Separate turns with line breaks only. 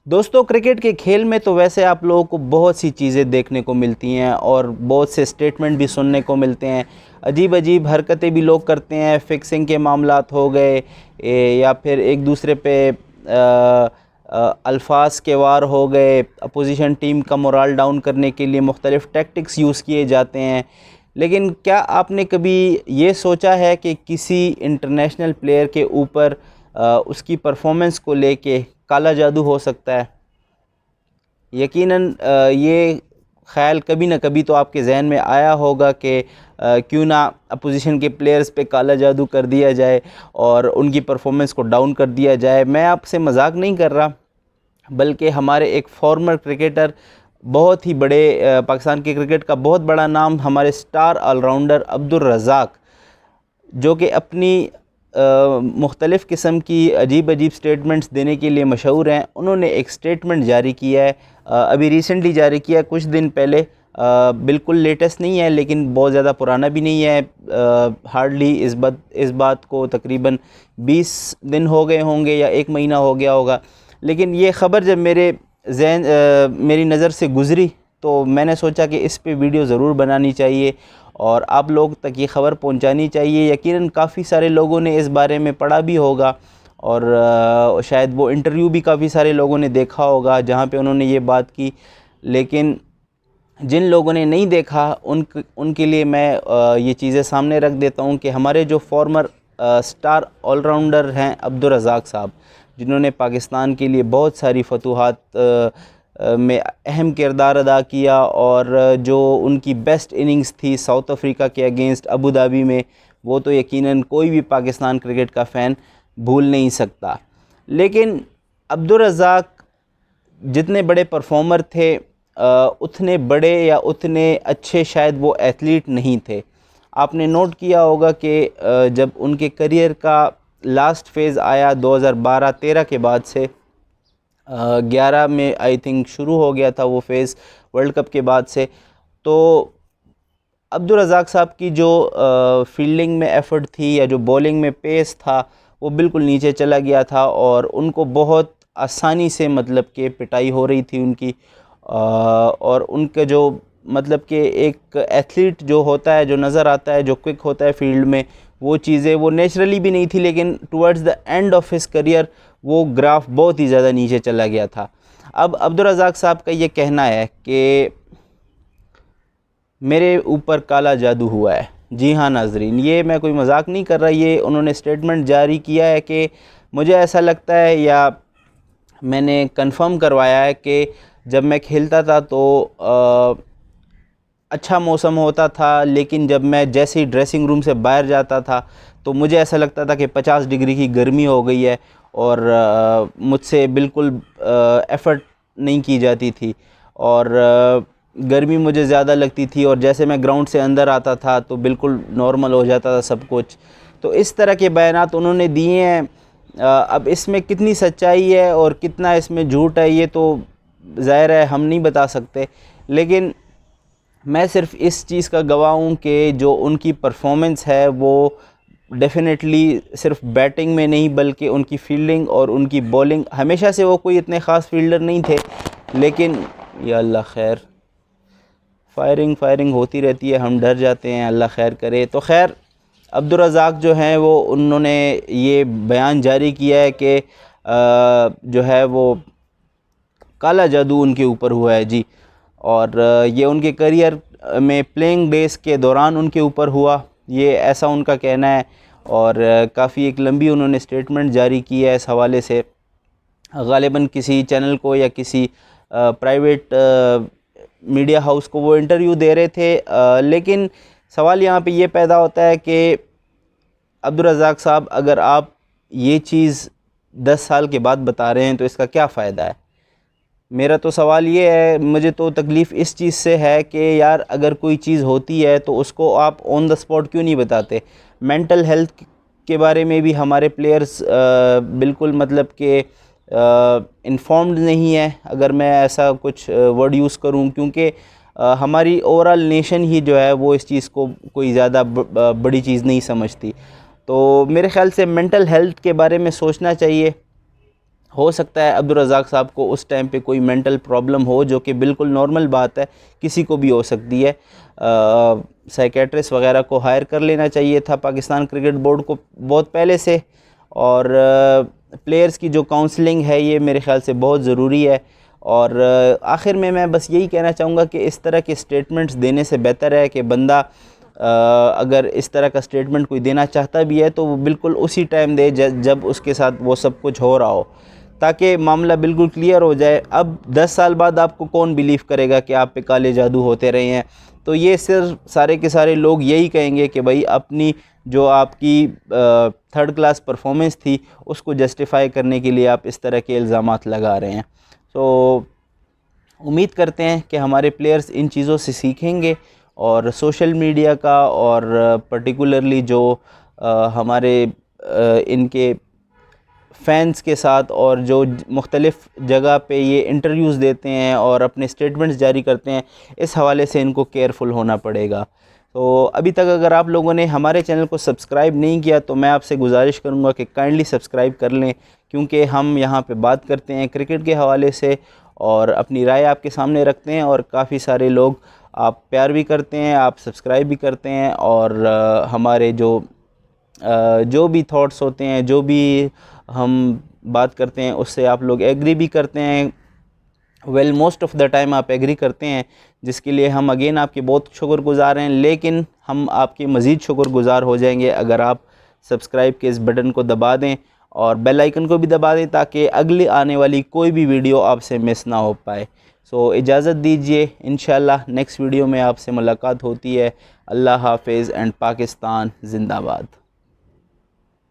دوستو، کرکٹ کے کھیل میں تو ویسے آپ لوگوں کو بہت سی چیزیں دیکھنے کو ملتی ہیں اور بہت سے سٹیٹمنٹ بھی سننے کو ملتے ہیں. عجیب عجیب حرکتیں بھی لوگ کرتے ہیں. فکسنگ کے معاملات ہو گئے یا پھر ایک دوسرے پہ الفاظ کے وار ہو گئے. اپوزیشن ٹیم کا مورال ڈاؤن کرنے کے لیے مختلف ٹیکٹکس یوز کیے جاتے ہیں. لیکن کیا آپ نے کبھی یہ سوچا ہے کہ کسی انٹرنیشنل پلیئر کے اوپر اس کی پرفارمنس کو لے کے کالا جادو ہو سکتا ہے؟ یقیناً یہ خیال کبھی نہ کبھی تو آپ کے ذہن میں آیا ہوگا کہ کیوں نہ اپوزیشن کے پلیئرز پہ کالا جادو کر دیا جائے اور ان کی پرفارمنس کو ڈاؤن کر دیا جائے. میں آپ سے مذاق نہیں کر رہا، بلکہ ہمارے ایک فارمر کرکٹر، بہت ہی بڑے پاکستان کے کرکٹ کا بہت بڑا نام، ہمارے سٹار آل راؤنڈر عبدالرزاق، جو کہ اپنی مختلف قسم کی عجیب عجیب سٹیٹمنٹس دینے کے لیے مشہور ہیں. انہوں نے ایک سٹیٹمنٹ جاری کیا ہے، ابھی ریسنٹلی جاری کیا ہے، کچھ دن پہلے. بالکل لیٹسٹ نہیں ہے لیکن بہت زیادہ پرانا بھی نہیں ہے. ہارڈلی اس بات کو تقریباً 20 دن ہو گئے ہوں گے یا ایک مہینہ ہو گیا ہوگا. لیکن یہ خبر جب میری نظر سے گزری تو میں نے سوچا کہ اس پہ ویڈیو ضرور بنانی چاہیے اور آپ لوگ تک یہ خبر پہنچانی چاہیے. یقیناً کافی سارے لوگوں نے اس بارے میں پڑھا بھی ہوگا اور شاید وہ انٹرویو بھی کافی سارے لوگوں نے دیکھا ہوگا جہاں پہ انہوں نے یہ بات کی. لیکن جن لوگوں نے نہیں دیکھا ان کے لیے میں یہ چیزیں سامنے رکھ دیتا ہوں کہ ہمارے جو فارمر سٹار آل راؤنڈر ہیں عبدالرزاق صاحب، جنہوں نے پاکستان کے لیے بہت ساری فتوحات میں اہم کردار ادا کیا اور جو ان کی بیسٹ اننگز تھی ساؤتھ افریقہ کے اگینسٹ ابوظہبی میں، وہ تو یقیناً کوئی بھی پاکستان کرکٹ کا فین بھول نہیں سکتا. لیکن عبدالرزاق جتنے بڑے پرفارمر تھے اتنے بڑے یا اتنے اچھے شاید وہ ایتھلیٹ نہیں تھے. آپ نے نوٹ کیا ہوگا کہ جب ان کے کریئر کا لاسٹ فیز آیا 2012-13 کے بعد سے، 11 میں آئی تھنک شروع ہو گیا تھا وہ فیز ورلڈ کپ کے بعد سے، تو عبدالرزاق صاحب کی جو فیلڈنگ میں ایفرٹ تھی یا جو بولنگ میں پیس تھا وہ بالکل نیچے چلا گیا تھا اور ان کو بہت آسانی سے مطلب کہ پٹائی ہو رہی تھی ان کی. اور ان کا جو مطلب کہ ایک ایتھلیٹ جو ہوتا ہے، جو نظر آتا ہے، جو کوئک ہوتا ہے فیلڈ میں، وہ چیزیں وہ نیچرلی بھی نہیں تھی. لیکن towards the and of his career وہ گراف بہت ہی زیادہ نیچے چلا گیا تھا. اب عبدالرزاق صاحب کا یہ کہنا ہے کہ میرے اوپر کالا جادو ہوا ہے. جی ہاں ناظرین، یہ میں کوئی مذاق نہیں کر رہا، یہ انہوں نے سٹیٹمنٹ جاری کیا ہے کہ مجھے ایسا لگتا ہے یا میں نے کنفرم کروایا ہے کہ جب میں کھیلتا تھا تو اچھا موسم ہوتا تھا، لیکن جب میں جیسے ہی ڈریسنگ روم سے باہر جاتا تھا تو مجھے ایسا لگتا تھا کہ 50 ڈگری کی گرمی ہو گئی ہے اور مجھ سے بالکل ایفرٹ نہیں کی جاتی تھی اور گرمی مجھے زیادہ لگتی تھی، اور جیسے میں گراؤنڈ سے اندر آتا تھا تو بالکل نارمل ہو جاتا تھا سب کچھ. تو اس طرح کے بیانات انہوں نے دیے ہیں. اب اس میں کتنی سچائی ہے اور کتنا اس میں جھوٹ ہے یہ تو ظاہر ہے ہم نہیں بتا سکتے. لیکن میں صرف اس چیز کا گواہ ہوں کہ جو ان کی پرفارمنس ہے وہ ڈیفینیٹلی صرف بیٹنگ میں نہیں بلکہ ان کی فیلڈنگ اور ان کی بولنگ، ہمیشہ سے وہ کوئی اتنے خاص فیلڈر نہیں تھے، لیکن یا اللہ خیر، فائرنگ ہوتی رہتی ہے، ہم ڈر جاتے ہیں، اللہ خیر کرے. تو خیر، عبدالرزاق جو ہیں وہ انہوں نے یہ بیان جاری کیا ہے کہ جو ہے وہ کالا جادو ان کے اوپر ہوا ہے. جی، اور یہ ان کے کریئر میں پلینگ ڈیز کے دوران ان کے اوپر ہوا، یہ ایسا ان کا کہنا ہے. اور کافی ایک لمبی انہوں نے سٹیٹمنٹ جاری کی ہے اس حوالے سے، غالباً کسی چینل کو یا کسی پرائیویٹ میڈیا ہاؤس کو وہ انٹرویو دے رہے تھے. لیکن سوال یہاں پہ یہ پیدا ہوتا ہے کہ عبدالرزاق صاحب، اگر آپ یہ چیز 10 سال کے بعد بتا رہے ہیں تو اس کا کیا فائدہ ہے؟ میرا تو سوال یہ ہے، مجھے تو تکلیف اس چیز سے ہے کہ یار اگر کوئی چیز ہوتی ہے تو اس کو آپ آن دا اسپاٹ کیوں نہیں بتاتے؟ مینٹل ہیلتھ کے بارے میں بھی ہمارے پلیئرز بالکل مطلب کہ انفارمڈ نہیں ہے، اگر میں ایسا کچھ ورڈ یوز کروں، کیونکہ ہماری اوورال نیشن ہی جو ہے وہ اس چیز کو کوئی زیادہ بڑی چیز نہیں سمجھتی. تو میرے خیال سے مینٹل ہیلتھ کے بارے میں سوچنا چاہیے. ہو سکتا ہے عبدالرزاق صاحب کو اس ٹائم پہ کوئی مینٹل پرابلم ہو، جو کہ بالکل نارمل بات ہے، کسی کو بھی ہو سکتی ہے۔ سائیکیٹرسٹ وغیرہ کو ہائر کر لینا چاہیے تھا پاکستان کرکٹ بورڈ کو بہت پہلے سے، اور پلیئرز کی جو کاؤنسلنگ ہے یہ میرے خیال سے بہت ضروری ہے۔ اور آخر میں بس یہی کہنا چاہوں گا کہ اس طرح کے اسٹیٹمنٹس دینے سے بہتر ہے کہ بندہ اگر اس طرح کا اسٹیٹمنٹ کوئی دینا چاہتا بھی ہے تو وہ بالکل اسی ٹائم دے جب اس کے ساتھ وہ سب کچھ ہو رہا ہو، تاکہ معاملہ بالکل کلیئر ہو جائے۔ اب 10 سال بعد آپ کو کون بیلیو کرے گا کہ آپ پہ کالے جادو ہوتے رہے ہیں؟ تو یہ صرف سارے کے سارے لوگ یہی کہیں گے کہ بھائی اپنی جو آپ کی تھرڈ کلاس پرفارمنس تھی اس کو جسٹیفائی کرنے کے لیے آپ اس طرح کے الزامات لگا رہے ہیں۔ تو امید کرتے ہیں کہ ہمارے پلیئرز ان چیزوں سے سیکھیں گے، اور سوشل میڈیا کا اور پرٹیکولرلی جو ہمارے ان کے فینس کے ساتھ اور جو مختلف جگہ پہ یہ انٹرویوز دیتے ہیں اور اپنے اسٹیٹمنٹس جاری کرتے ہیں، اس حوالے سے ان کو کیئرفل ہونا پڑے گا۔ تو ابھی تک اگر آپ لوگوں نے ہمارے چینل کو سبسکرائب نہیں کیا تو میں آپ سے گزارش کروں گا کہ کائنڈلی سبسکرائب کر لیں، کیونکہ ہم یہاں پہ بات کرتے ہیں کرکٹ کے حوالے سے اور اپنی رائے آپ کے سامنے رکھتے ہیں، اور کافی سارے لوگ آپ پیار بھی کرتے ہیں، آپ سبسکرائب بھی کرتے ہیں، اور ہمارے جو بھی تھاٹس ہوتے ہیں، جو بھی ہم بات کرتے ہیں اس سے آپ لوگ ایگری بھی کرتے ہیں۔ موسٹ آف دا ٹائم آپ ایگری کرتے ہیں، جس کے لیے ہم اگین آپ کے بہت شکر گزار ہیں، لیکن ہم آپ کے مزید شکر گزار ہو جائیں گے اگر آپ سبسکرائب کے اس بٹن کو دبا دیں اور بیل آئیکن کو بھی دبا دیں، تاکہ اگلی آنے والی کوئی بھی ویڈیو آپ سے مس نہ ہو پائے۔ سو اجازت دیجئے، انشاءاللہ نیکسٹ ویڈیو میں آپ سے ملاقات ہوتی ہے۔ اللہ حافظ اینڈ پاکستان زندہ باد۔